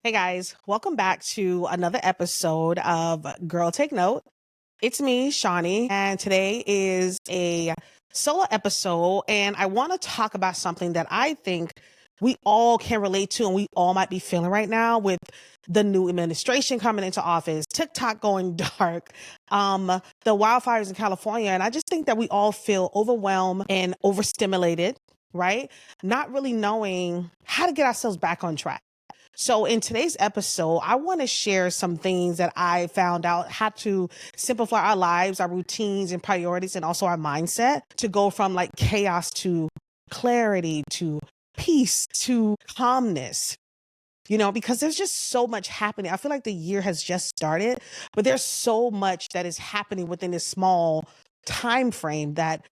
Hey guys, welcome back to another episode of Girl Take Note. It's me, Shaunie, and today is a solo episode, and I want to talk about something that I think we all can relate to and we all might be feeling right now with the new administration coming into office, TikTok going dark, the wildfires in California, and I just think that we all feel overwhelmed and overstimulated, right? Not really knowing how to get ourselves back on track. So in today's episode, I want to share some things that I found out how to simplify our lives, our routines and priorities, and also our mindset to go from like chaos to clarity, to peace, to calmness. Because there's just so much happening. I feel like the year has just started, but there's so much that is happening within this small time frame that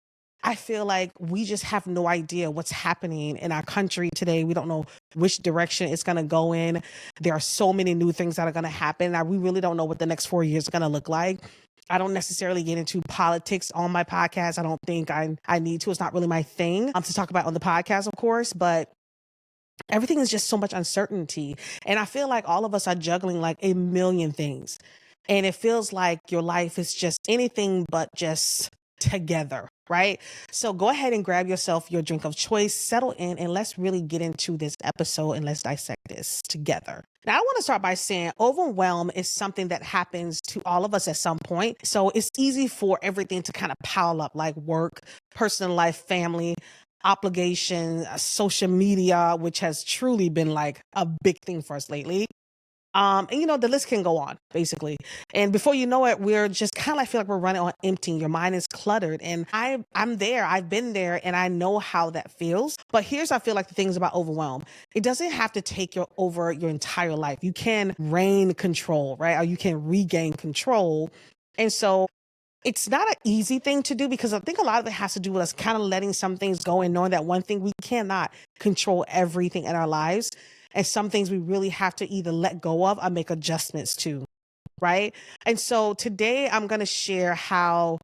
I feel like we just have no idea what's happening in our country today. We don't know which direction it's going to go in. There are so many new things that are going to happen. We really don't know what the next 4 years are going to look like. I don't necessarily get into politics on my podcast. I don't think I need to. It's not really my thing to talk about on the podcast, of course, but everything is just so much uncertainty. And I feel like all of us are juggling like a million things. And it feels like your life is just anything but just together, right? So go ahead and grab yourself your drink of choice, settle in, and let's really get into this episode and let's dissect this together. Now, I want to start by saying overwhelm is something that happens to all of us at some point. So it's easy for everything to kind of pile up like work, personal life, family, obligation, social media, which has truly been like a big thing for us lately. And the list can go on basically. And before you know it, we're just kind of like feel like we're running on empty. Your mind is cluttered. And I'm there. I've been there and I know how that feels. But here's I feel like the things about overwhelm. It doesn't have to take over your entire life. You can reign control, right? Or you can regain control. And so it's not an easy thing to do because I think a lot of it has to do with us kind of letting some things go and knowing that one thing we cannot control everything in our lives. And some things we really have to either let go of or make adjustments to, right? And so today I'm going to share how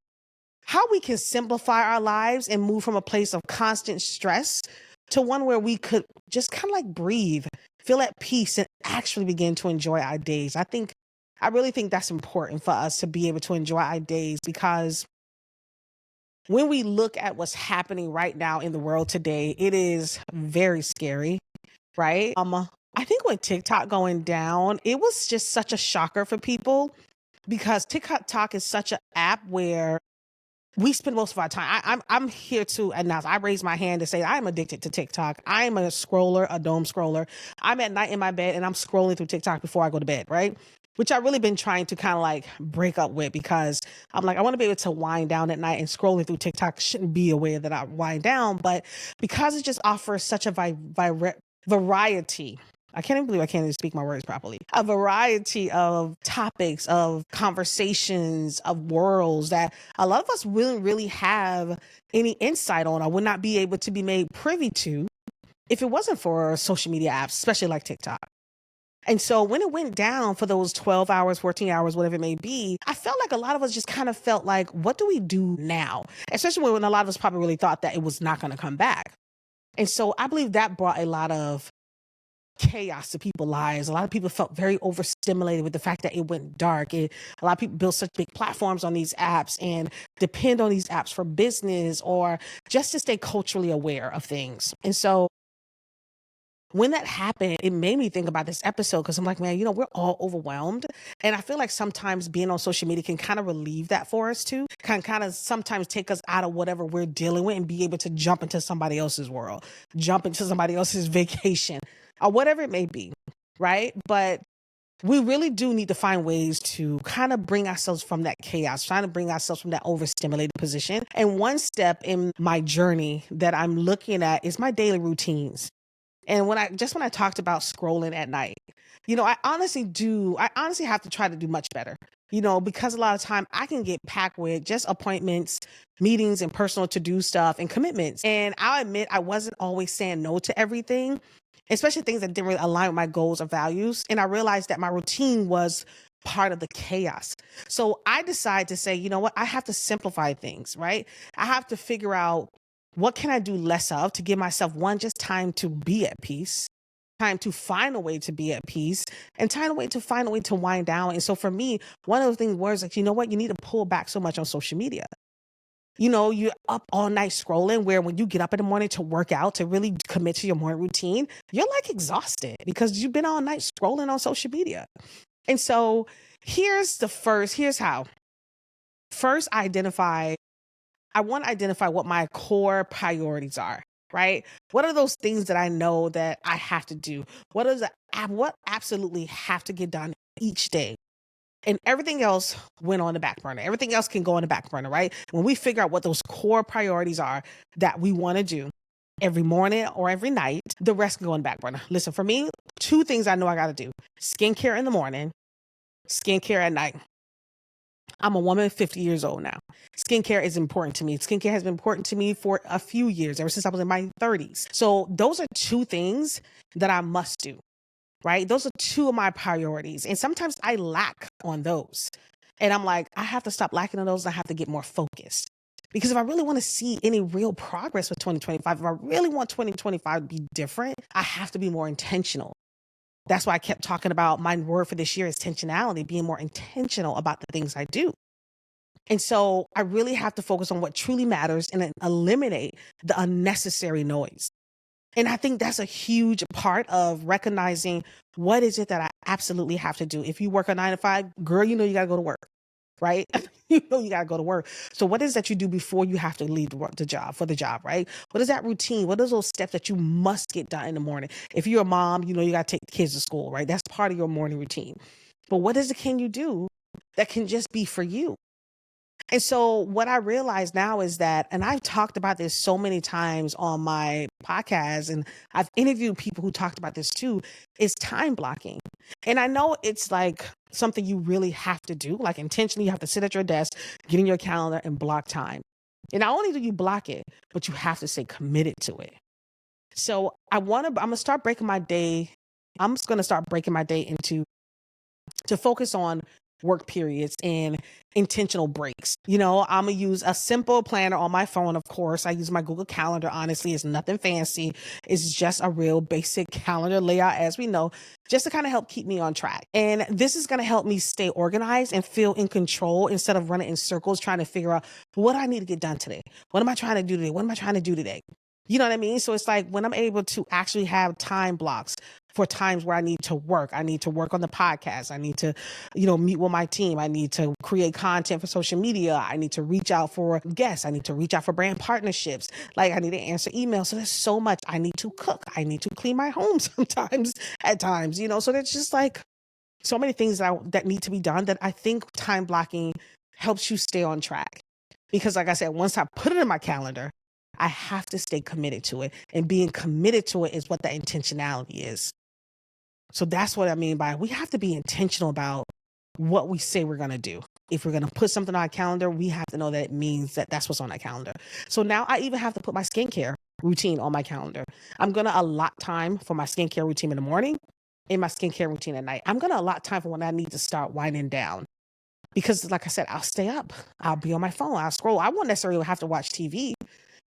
we can simplify our lives and move from a place of constant stress to one where we could just kind of like breathe, feel at peace, and actually begin to enjoy our days. I really think that's important for us to be able to enjoy our days because when we look at what's happening right now in the world today, it is very scary, right? I think when TikTok going down, it was just such a shocker for people because TikTok is such an app where we spend most of our time. I'm here to announce. I raise my hand to say I'm addicted to TikTok. I am a scroller, a dome scroller. I'm at night in my bed and I'm scrolling through TikTok before I go to bed, right? Which I've really been trying to kind of like break up with because I'm like, I want to be able to wind down at night and scrolling through TikTok shouldn't be a way that I wind down. But because it just offers such a variety. I can't even believe I can't even speak my words properly. A variety of topics, of conversations, of worlds that a lot of us wouldn't really have any insight on or would not be able to be made privy to if it wasn't for social media apps, especially like TikTok. And so when it went down for those 12 hours, 14 hours, whatever it may be, I felt like a lot of us just kind of felt like, what do we do now? Especially when a lot of us probably really thought that it was not going to come back. And so I believe that brought a lot of chaos to people's lives. A lot of people felt very overstimulated with the fact that it went dark. A lot of people built such big platforms on these apps and depend on these apps for business or just to stay culturally aware of things. And so when that happened, it made me think about this episode because I'm like, man, we're all overwhelmed. And I feel like sometimes being on social media can kind of relieve that for us too, can kind of sometimes take us out of whatever we're dealing with and be able to jump into somebody else's world, jump into somebody else's vacation or whatever it may be, right? But we really do need to find ways to kind of bring ourselves from that chaos, trying to bring ourselves from that overstimulated position. And one step in my journey that I'm looking at is my daily routines. And when I talked about scrolling at night, I honestly have to try to do much better, because a lot of time I can get packed with just appointments, meetings and personal to-do stuff and commitments. And I'll admit I wasn't always saying no to everything, especially things that didn't really align with my goals or values. And I realized that my routine was part of the chaos. So I decided to say, you know what, I have to simplify things, right? I have to figure out what can I do less of to give myself one, just time to be at peace, time to find a way to be at peace, and find a way to wind down. And so for me, one of the things was like, you know what, you need to pull back so much on social media. You're up all night scrolling, where when you get up in the morning to work out, to really commit to your morning routine, you're like exhausted because you've been all night scrolling on social media. And so here's how. First, I want to identify what my core priorities are, right? What are those things that I know that I have to do? What absolutely have to get done each day? And everything else went on the back burner. Everything else can go on the back burner, right? When we figure out what those core priorities are that we want to do every morning or every night, the rest can go on the back burner. Listen, for me, two things I know I got to do: skincare in the morning, skincare at night. I'm a woman, 50 years old now. Skincare is important to me. Skincare has been important to me for a few years, ever since I was in my 30s. So those are two things that I must do, right? Those are two of my priorities. And sometimes I lack on those. And I'm like, I have to stop lacking on those. I have to get more focused. Because if I really want to see any real progress with 2025, if I really want 2025 to be different, I have to be more intentional. That's why I kept talking about my word for this year is intentionality, being more intentional about the things I do. And so I really have to focus on what truly matters and then eliminate the unnecessary noise. And I think that's a huge part of recognizing what is it that I absolutely have to do. If you work a 9 to 5, girl, you got to go to work, right? You got to go to work. So what is that you do before you have to leave the job for the job, right? What is that routine? What are those steps that you must get done in the morning? If you're a mom, you got to take the kids to school, right? That's part of your morning routine. But what is it can you do that can just be for you? And so what I realize now is that, and I've talked about this so many times on my podcast, and I've interviewed people who talked about this too, is time blocking. And I know it's like something you really have to do, like intentionally, you have to sit at your desk, get in your calendar and block time. And not only do you block it, but you have to stay committed to it. So I'm going to start breaking my day. I'm just going to start breaking my day into to focus on work periods and intentional breaks. I'm going to use a simple planner on my phone. Of course, I use my Google Calendar. Honestly, it's nothing fancy. It's just a real basic calendar layout, as we know, just to kind of help keep me on track. And this is going to help me stay organized and feel in control instead of running in circles, trying to figure out what I need to get done today. What am I trying to do today? What am I trying to do today? You know what I mean? So it's like when I'm able to actually have time blocks for times where I need to work on the podcast. I need to, meet with my team. I need to create content for social media. I need to reach out for guests. I need to reach out for brand partnerships. Like I need to answer emails. So there's so much. I need to cook. I need to clean my home sometimes at times, so there's just like so many things that need to be done that I think time blocking helps you stay on track. Because like I said, once I put it in my calendar, I have to stay committed to it. And being committed to it is what the intentionality is. So that's what I mean by we have to be intentional about what we say we're going to do. If we're going to put something on our calendar, we have to know that it means that that's what's on our calendar. So now I even have to put my skincare routine on my calendar. I'm going to allot time for my skincare routine in the morning and my skincare routine at night. I'm going to allot time for when I need to start winding down. Because like I said, I'll stay up. I'll be on my phone. I'll scroll. I won't necessarily have to watch TV.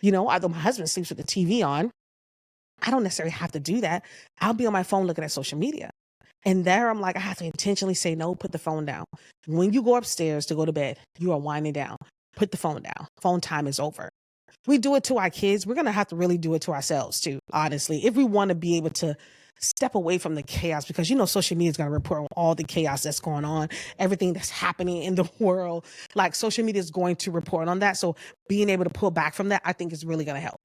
Although my husband sleeps with the TV on, I don't necessarily have to do that. I'll be on my phone looking at social media. And there I'm like, I have to intentionally say, no, put the phone down. When you go upstairs to go to bed, you are winding down. Put the phone down. Phone time is over. We do it to our kids. We're going to have to really do it to ourselves too, honestly, if we want to be able to step away from the chaos, because social media is going to report on all the chaos that's going on, everything that's happening in the world. Like social media is going to report on that. So being able to pull back from that, I think is really going to help.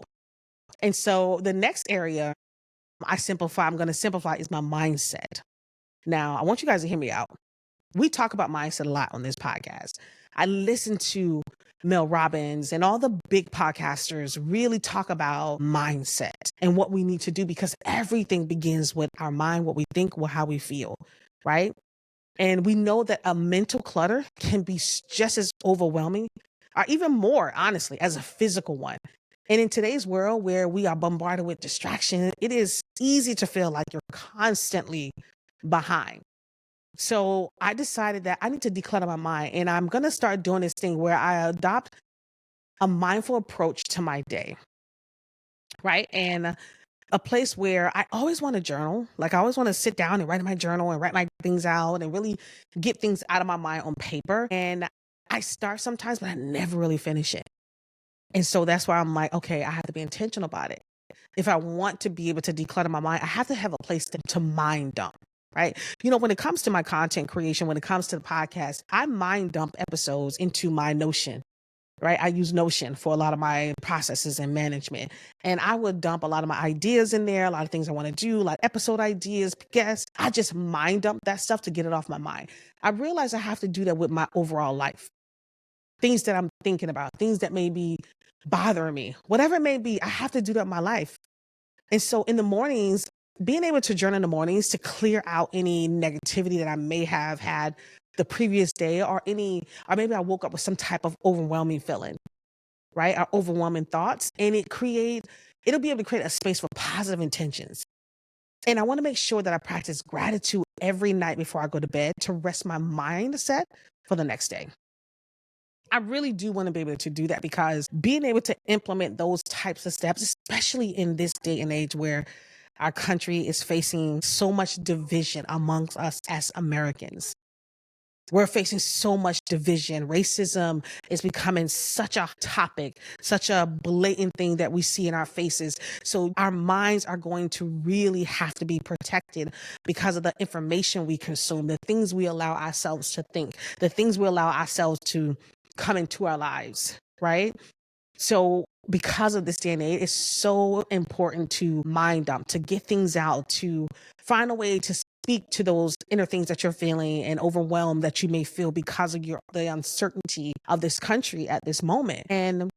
And so the next area I'm going to simplify is my mindset. Now, I want you guys to hear me out. We talk about mindset a lot on this podcast. I listen to Mel Robbins and all the big podcasters really talk about mindset and what we need to do, because everything begins with our mind, what we think, how we feel, right? And we know that a mental clutter can be just as overwhelming or even more, honestly, as a physical one. And in today's world where we are bombarded with distraction, it is easy to feel like you're constantly behind. So I decided that I need to declutter my mind, and I'm going to start doing this thing where I adopt a mindful approach to my day. Right. And a place where I always want to journal. Like I always want to sit down and write in my journal and write my things out and really get things out of my mind on paper. And I start sometimes, but I never really finish it. And so that's why I'm like, okay, I have to be intentional about it. If I want to be able to declutter my mind, I have to have a place to mind dump. Right. When it comes to my content creation, when it comes to the podcast, I mind dump episodes into my Notion. Right. I use Notion for a lot of my processes and management. And I would dump a lot of my ideas in there, a lot of things I want to do, like episode ideas, guests. I just mind dump that stuff to get it off my mind. I realize I have to do that with my overall life. Things that I'm thinking about, things that may be bothering me, whatever it may be, I have to do that in my life. And so in the mornings, being able to journal in the mornings to clear out any negativity that I may have had the previous day or maybe I woke up with some type of overwhelming feeling, right? Or overwhelming thoughts. And it'll be able to create a space for positive intentions. And I want to make sure that I practice gratitude every night before I go to bed to rest my mindset for the next day. I really do want to be able to do that because being able to implement those types of steps, especially in this day and age where our country is facing so much division amongst us as Americans. We're facing so much division. Racism is becoming such a topic, such a blatant thing that we see in our faces. So our minds are going to really have to be protected because of the information we consume, the things we allow ourselves to think, the things we allow ourselves to come into our lives, right? So because of this day and age, it's so important to mind dump, to get things out, to find a way to speak to those inner things that you're feeling and overwhelmed that you may feel because of the uncertainty of this country at this moment. And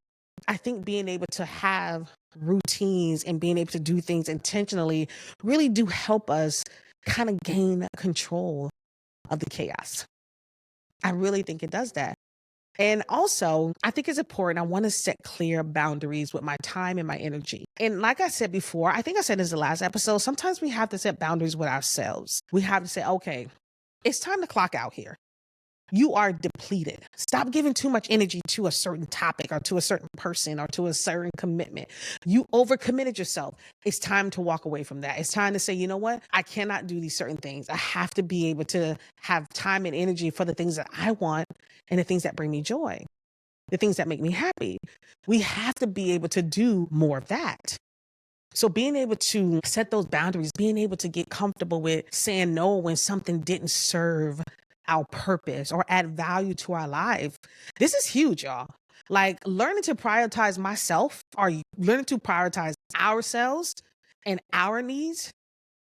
I think being able to have routines and being able to do things intentionally really do help us kind of gain control of the chaos. I really think it does that. And also, I think it's important. I want to set clear boundaries with my time and my energy. And like I said before, I think I said this in the last episode, sometimes we have to set boundaries with ourselves. We have to say, okay, it's time to clock out here. You are depleted. Stop giving too much energy to a certain topic or to a certain person or to a certain commitment. You overcommitted yourself. It's time to walk away from that. It's time to say, you know what? I cannot do these certain things. I have to be able to have time and energy for the things that I want and the things that bring me joy, the things that make me happy. We have to be able to do more of that. So being able to set those boundaries, being able to get comfortable with saying no when something didn't serve our purpose or add value to our life. This is huge, y'all. Like learning to prioritize myself or learning to prioritize ourselves and our needs.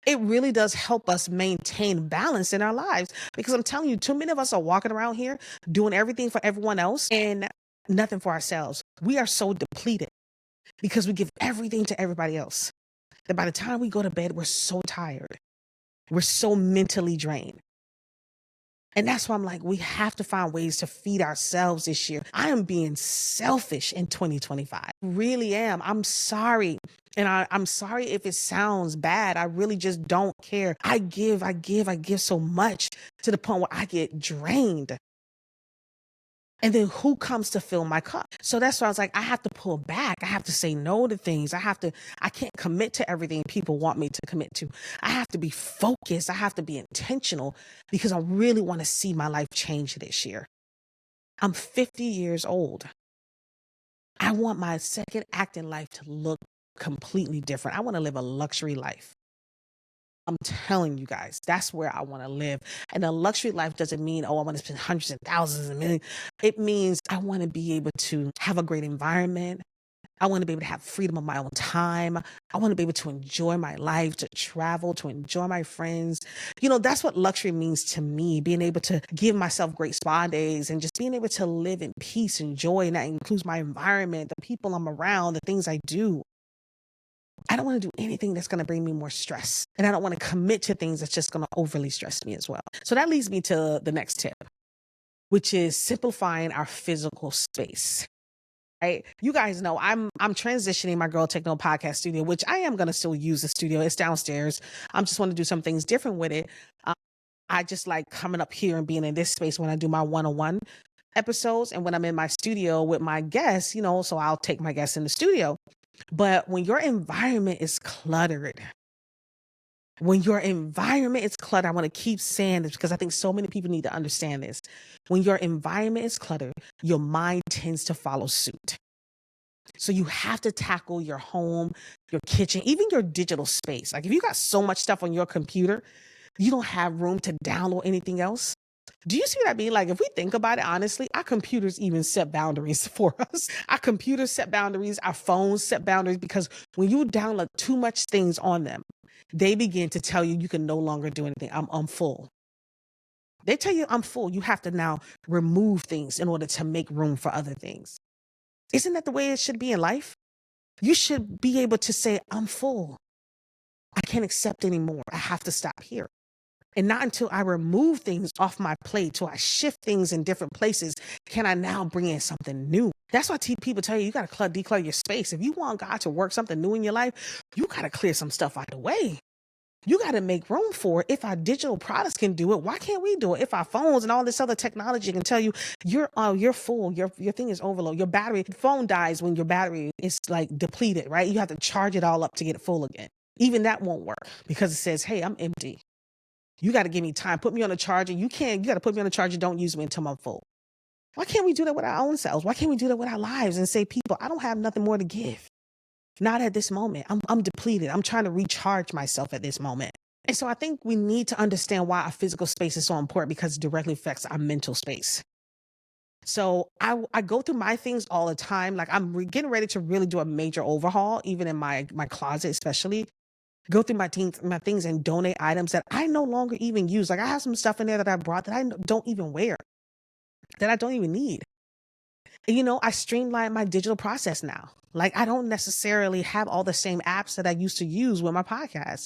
It really does help us maintain balance in our lives because I'm telling you, too many of us are walking around here doing everything for everyone else and nothing for ourselves. We are so depleted because we give everything to everybody else that by the time we go to bed, we're so tired. We're so mentally drained. And that's why I'm like, we have to find ways to feed ourselves this year. I am being selfish in 2025. Really am. I'm sorry. And I'm sorry if it sounds bad. I really just don't care. I give so much to the point where I get drained. And then who comes to fill my cup? So that's why I was like, I have to pull back. I have to say no to things. I can't commit to everything people want me to commit to. I have to be focused. I have to be intentional because I really want to see my life change this year. I'm 50 years old. I want my second act in life to look completely different. I want to live a luxury life. I'm telling you guys, that's where I want to live. And a luxury life doesn't mean, I want to spend hundreds and thousands and millions. It means I want to be able to have a great environment. I want to be able to have freedom of my own time. I want to be able to enjoy my life, to travel, to enjoy my friends. That's what luxury means to me, being able to give myself great spa days and just being able to live in peace and joy. And that includes my environment, the people I'm around, the things I do. I don't want to do anything that's going to bring me more stress. And I don't want to commit to things that's just going to overly stress me as well. So that leads me to the next tip, which is simplifying our physical space. Right? You guys know I'm transitioning my Girl Take Note podcast studio, which I am going to still use the studio. It's downstairs. I just want to do some things different with it. I just like coming up here and being in this space when I do my one-on-one episodes and when I'm in my studio with my guests, so I'll take my guests in the studio. But when your environment is cluttered, when your environment is cluttered, I want to keep saying this because I think so many people need to understand this. When your environment is cluttered, your mind tends to follow suit. So you have to tackle your home, your kitchen, even your digital space. Like if you got so much stuff on your computer, you don't have room to download anything else. Do you see what I mean? Like if we think about it honestly, our computers even set boundaries for us. Our computers set boundaries, our phones set boundaries, because when you download too much things on them, they begin to tell you you can no longer do anything. I'm full. They tell you I'm full. You have to now remove things in order to make room for other things. Isn't that the way it should be in life? You should be able to say, I'm full. I can't accept anymore. I have to stop here. And not until I remove things off my plate, till I shift things in different places, can I now bring in something new. That's why people tell you got to declutter your space. If you want God to work something new in your life, you got to clear some stuff out of the way. You got to make room for it. If our digital products can do it, why can't we do it? If our phones and all this other technology can tell you you're full, your thing is overload, your battery, phone dies when your battery is like depleted, right? You have to charge it all up to get it full again. Even that won't work because it says, hey, I'm empty. You got to give me time. Put me on a charger. You got to put me on a charger. Don't use me until I'm full. Why can't we do that with our own selves? Why can't we do that with our lives and say, people, I don't have nothing more to give. Not at this moment. I'm depleted. I'm trying to recharge myself at this moment. And so I think we need to understand why our physical space is so important, because it directly affects our mental space. So I go through my things all the time. Like I'm getting ready to really do a major overhaul, even in my closet, especially. Go through my things and donate items that I no longer even use. Like I have some stuff in there that I brought that I don't even wear, that I don't even need. And, I streamline my digital process now. Like I don't necessarily have all the same apps that I used to use with my podcast.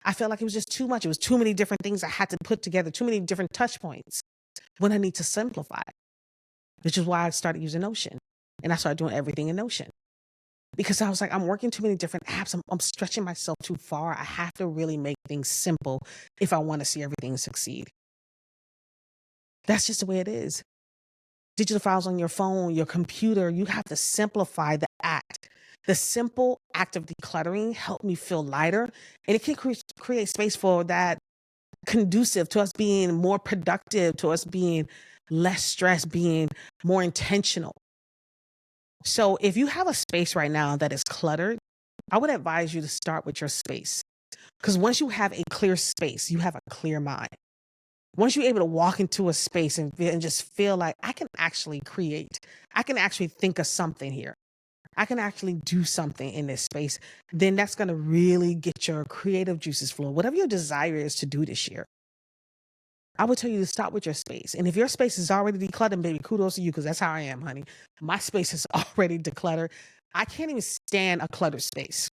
I felt like it was just too much. It was too many different things I had to put together, too many different touch points when I need to simplify, which is why I started using Notion. And I started doing everything in Notion. Because I was like, I'm working too many different apps. I'm stretching myself too far. I have to really make things simple if I want to see everything succeed. That's just the way it is. Digital files on your phone, your computer, you have to simplify the act. The simple act of decluttering helped me feel lighter, and it can create space for that, conducive to us being more productive, to us being less stressed, being more intentional. So if you have a space right now that is cluttered, I would advise you to start with your space. Because once you have a clear space, you have a clear mind. Once you're able to walk into a space and just feel like I can actually create, I can actually think of something here, I can actually do something in this space, then that's going to really get your creative juices flowing. Whatever your desire is to do this year, I would tell you to start with your space. And if your space is already decluttered, baby, kudos to you, because that's how I am, honey. My space is already decluttered. I can't even stand a cluttered space.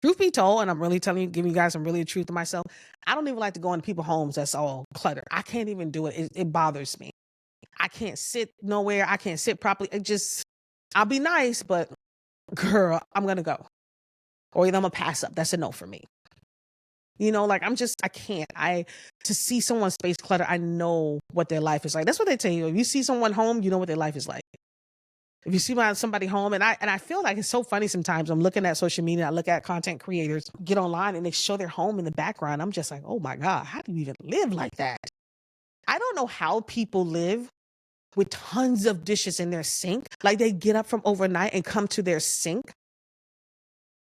Truth be told, and I'm really giving you guys some really truth to myself, I don't even like to go into people's homes that's all cluttered. I can't even do it. It bothers me. I can't sit nowhere. I can't sit properly. I'll be nice, but girl, I'm going to go. Or either I'm going to pass up. That's a no for me. Like I can't. To see someone's space clutter, I know what their life is like. That's what they tell you. If you see someone home, you know what their life is like. If you see somebody home, and I feel like it's so funny sometimes. I'm looking at social media, I look at content creators get online and they show their home in the background. I'm just like, oh my God, how do you even live like that? I don't know how people live with tons of dishes in their sink. Like they get up from overnight and come to their sink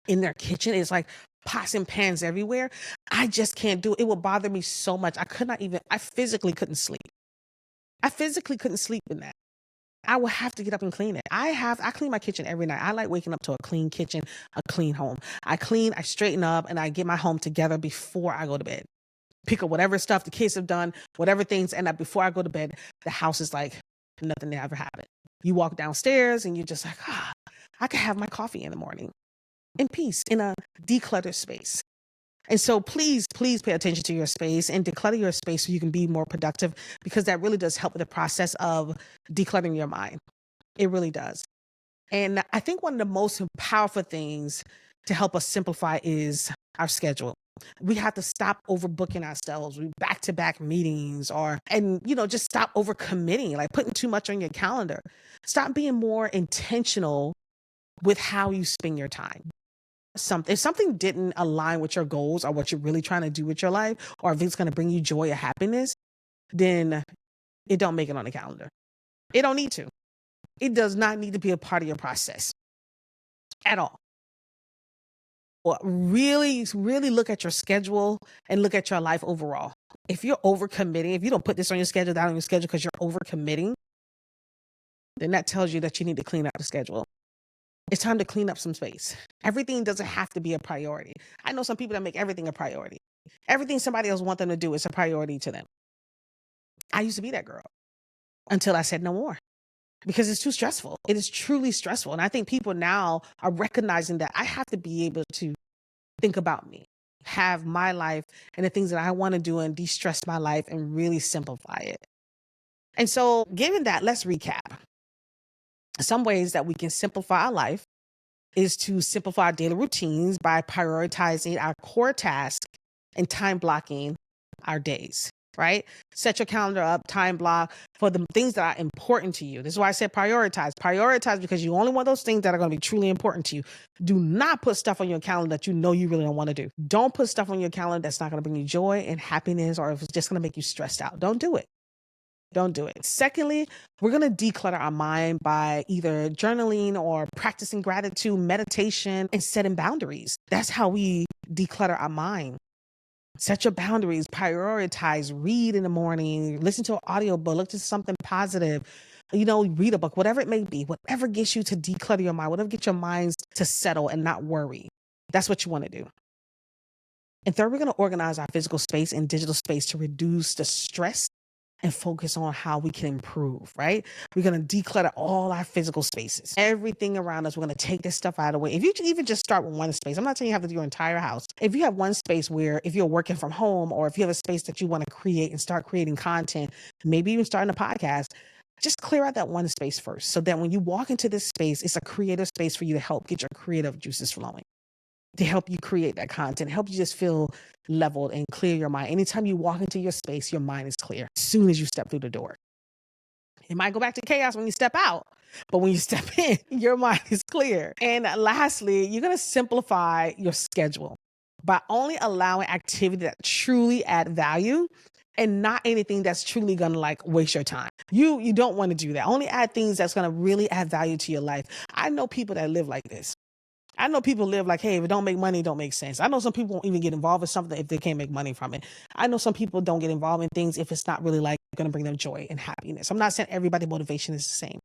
in their kitchen. It's like pots and pans everywhere. I just can't do it. It will bother me so much. I physically couldn't sleep. I physically couldn't sleep in that. I will have to get up and clean it. I clean my kitchen every night. I like waking up to a clean kitchen, a clean home. I clean, I straighten up, and I get my home together before I go to bed. Pick up whatever stuff the kids have done, whatever things end up before I go to bed. The house is like nothing ever happened. You walk downstairs and you're just like, I can have my coffee in the morning in peace in a decluttered space. And so please pay attention to your space and declutter your space so you can be more productive, because that really does help with the process of decluttering your mind. It really does. And I think one of the most powerful things to help us simplify is our schedule. We have to stop overbooking ourselves. We back-to-back meetings just stop overcommitting, like putting too much on your calendar. Stop being more intentional with how you spend your time. If something didn't align with your goals or what you're really trying to do with your life, or if it's going to bring you joy or happiness, then it don't make it on the calendar. It don't need to. It does not need to be a part of your process at all. Or really, really look at your schedule and look at your life overall. If you're overcommitting, if you don't put this on your schedule, down on your schedule because you're overcommitting, then that tells you that you need to clean up the schedule. It's time to clean up some space. Everything doesn't have to be a priority. I know some people that make everything a priority. Everything somebody else wants them to do is a priority to them. I used to be that girl until I said no more because it's too stressful. It is truly stressful. And I think people now are recognizing that I have to be able to think about me, have my life and the things that I want to do and de-stress my life and really simplify it. And so given that, let's recap. Some ways that we can simplify our life is to simplify our daily routines by prioritizing our core tasks and time blocking our days, right? Set your calendar up, time block for the things that are important to you. This is why I said prioritize. Prioritize because you only want those things that are going to be truly important to you. Do not put stuff on your calendar that you know you really don't want to do. Don't put stuff on your calendar that's not going to bring you joy and happiness, or if it's just going to make you stressed out. Don't do it. Don't do it. Secondly, we're going to declutter our mind by either journaling or practicing gratitude, meditation, and setting boundaries. That's how we declutter our mind. Set your boundaries, prioritize, read in the morning, listen to an audiobook, look to something positive, read a book, whatever it may be, whatever gets you to declutter your mind, whatever gets your minds to settle and not worry. That's what you want to do. And third, we're going to organize our physical space and digital space to reduce the stress and focus on how we can improve, right? We're going to declutter all our physical spaces, everything around us. We're going to take this stuff out of the way. If you even just start with one space, I'm not saying you have to do your entire house. If you have one space where if you're working from home, or if you have a space that you want to create and start creating content, maybe even starting a podcast, just clear out that one space first. So that when you walk into this space, it's a creative space for you to help get your creative juices flowing, to help you create that content, help you just feel leveled and clear your mind. Anytime you walk into your space, your mind is clear as soon as you step through the door. It might go back to chaos when you step out, but when you step in, your mind is clear. And lastly, you're going to simplify your schedule by only allowing activity that truly add value and not anything that's truly going to waste your time. You don't want to do that. Only add things that's going to really add value to your life. I know people that live like this. I know people live like, hey, if it don't make money, it don't make sense. I know some people won't even get involved in something if they can't make money from it. I know some people don't get involved in things if it's not really going to bring them joy and happiness. I'm not saying everybody's motivation is the same.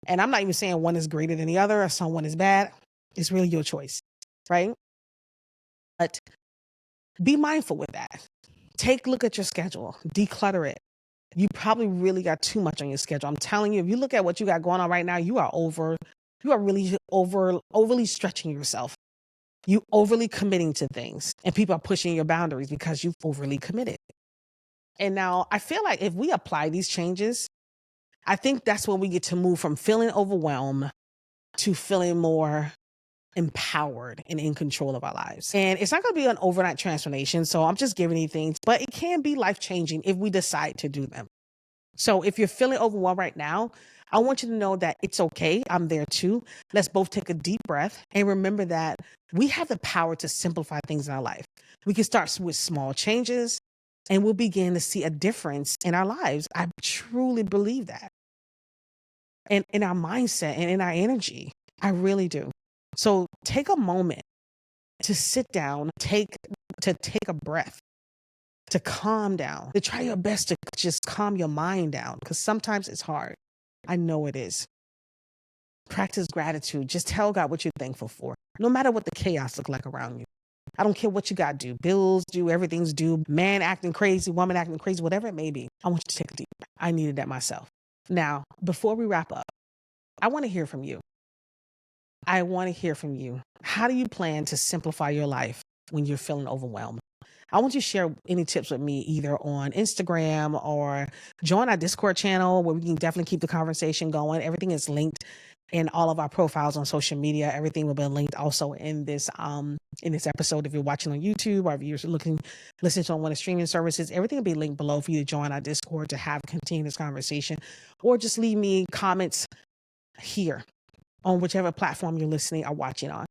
And I'm not even saying one is greater than the other or someone is bad. It's really your choice, right? But be mindful with that. Take a look at your schedule, declutter it. You probably really got too much on your schedule. I'm telling you, if you look at what you got going on right now, you are really overly stretching yourself. You overly committing to things, and people are pushing your boundaries because you've overly committed. And now I feel like if we apply these changes, I think that's when we get to move from feeling overwhelmed to feeling more empowered and in control of our lives. And it's not going to be an overnight transformation. So I'm just giving you things, but it can be life-changing if we decide to do them. So if you're feeling overwhelmed right now, I want you to know that it's okay. I'm there too. Let's both take a deep breath and remember that we have the power to simplify things in our life. We can start with small changes and we'll begin to see a difference in our lives. I truly believe that. And in our mindset and in our energy, I really do. So take a moment to sit down, to take a breath, to calm down, to try your best to just calm your mind down, because sometimes it's hard. I know it is. Practice gratitude. Just tell God what you're thankful for, no matter what the chaos look like around you. I don't care what you got to do. Bills due, everything's due, man acting crazy, woman acting crazy, whatever it may be. I want you to take a deep breath. I needed that myself. Now, before we wrap up, I want to hear from you. I want to hear from you. How do you plan to simplify your life when you're feeling overwhelmed? I want you to share any tips with me either on Instagram or join our Discord channel where we can definitely keep the conversation going. Everything is linked in all of our profiles on social media. Everything will be linked also in this episode. If you're watching on YouTube or if you're listening to on one of the streaming services, everything will be linked below for you to join our Discord to continue this conversation, or just leave me comments here. on whichever platform you're listening or watching on.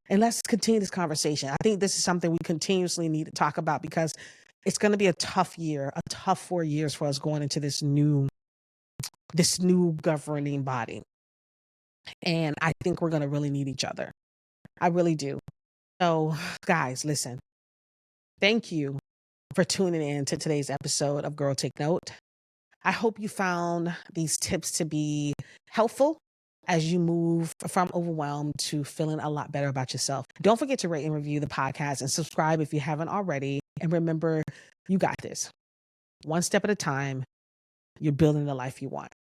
And let's continue this conversation. I think this is something we continuously need to talk about because it's going to be a tough year, a tough 4 years for us going into this new governing body. And I think we're going to really need each other. I really do. So, guys, listen. Thank you for tuning in to today's episode of Girl Take Note. I hope you found these tips to be helpful as you move from overwhelm to feeling a lot better about yourself. Don't forget to rate and review the podcast and subscribe if you haven't already. And remember, you got this. One step at a time, you're building the life you want.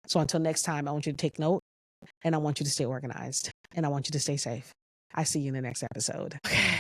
So until next time, I want you to take note and I want you to stay organized and I want you to stay safe. I see you in the next episode. Okay.